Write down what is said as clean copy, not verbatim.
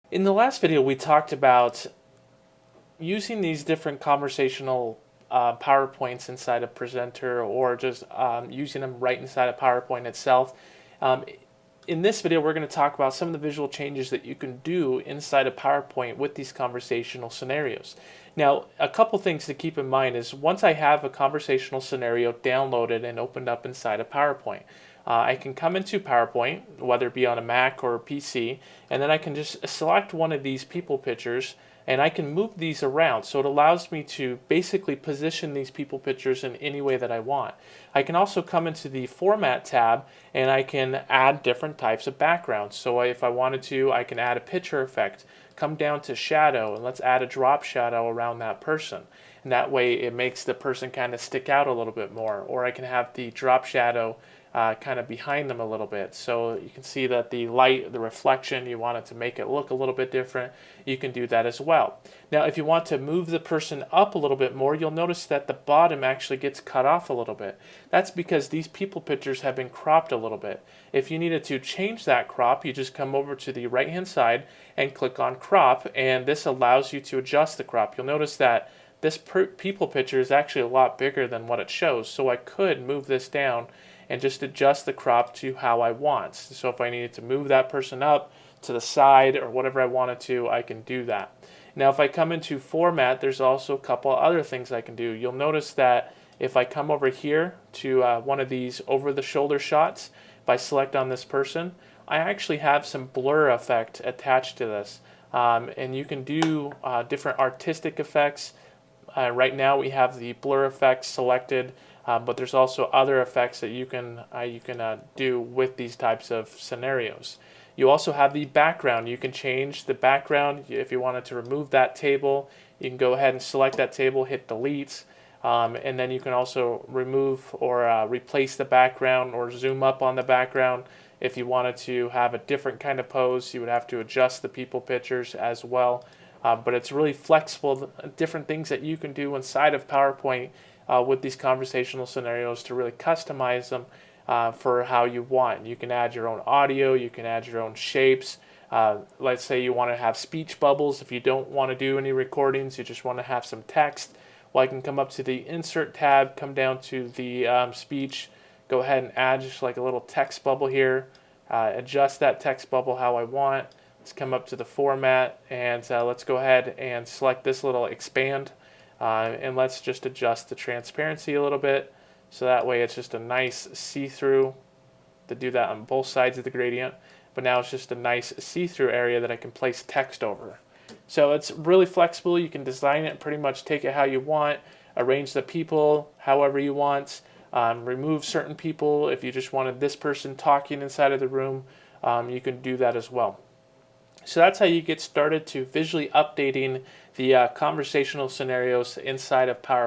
In the last video, we talked about using these different conversational PowerPoints inside a presenter, or just using them right inside of PowerPoint itself. Um, in this video, we're going to talk about some of the visual changes that you can do inside of PowerPoint with these conversational scenarios. Now, a couple things to keep in mind is once I have a conversational scenario downloaded and opened up inside of PowerPoint, I can come into PowerPoint, whether it be on a Mac or a PC, and then I can just select one of these people pictures and I can move these around. So it allows me to basically position these people pictures in any way that I want. I can also come into the Format tab and I can add different types of backgrounds. So if I wanted to, I can add a picture effect, come down to shadow, and let's add a drop shadow around that person. And that way it makes the person kind of stick out a little bit more. Or I can have the drop shadow kind of behind them a little bit, so you can see that the light, the reflection, you want it to make it look a little bit different. You can do that as well. Now if you want to move the person up a little bit more, you'll notice that the bottom actually gets cut off a little bit. That's because these people pictures have been cropped a little bit. If you needed to change that crop, you just come over to the right hand side and click on crop, and this allows you to adjust the crop. You'll notice that this people picture is actually a lot bigger than what it shows, so I could move this down and just adjust the crop to how I want. So if I needed to move that person up to the side or whatever I wanted to, I can do that. Now if I come into format, there's also a couple other things I can do. You'll notice that if I come over here to one of these over the shoulder shots, if I select on this person, I actually have some blur effect attached to this. And you can do different artistic effects. Right now we have the blur effect selected, but there's also other effects that you can do with these types of scenarios. You also have the background. You can change the background. If you wanted to remove that table, you can go ahead and select that table, hit delete, and then you can also remove or replace the background or zoom up on the background. If you wanted to have a different kind of pose, you would have to adjust the people pictures as well. But it's really flexible, different things that you can do inside of PowerPoint with these conversational scenarios to really customize them for how you want. You can add your own audio, you can add your own shapes. Let's say you want to have speech bubbles. If you don't want to do any recordings, you just want to have some text. Well, I can come up to the Insert tab, come down to the speech, go ahead and add just like a little text bubble here, adjust that text bubble how I want. Let's come up to the format and let's go ahead and select this little expand, and let's just adjust the transparency a little bit so that way it's just a nice see-through. To do that on both sides of the gradient, but now it's just a nice see-through area that I can place text over. So it's really flexible. You can design it, pretty much take it how you want, arrange the people however you want, remove certain people. If you just wanted this person talking inside of the room, you can do that as well. So that's how you get started to visually updating the conversational scenarios inside of PowerPoint.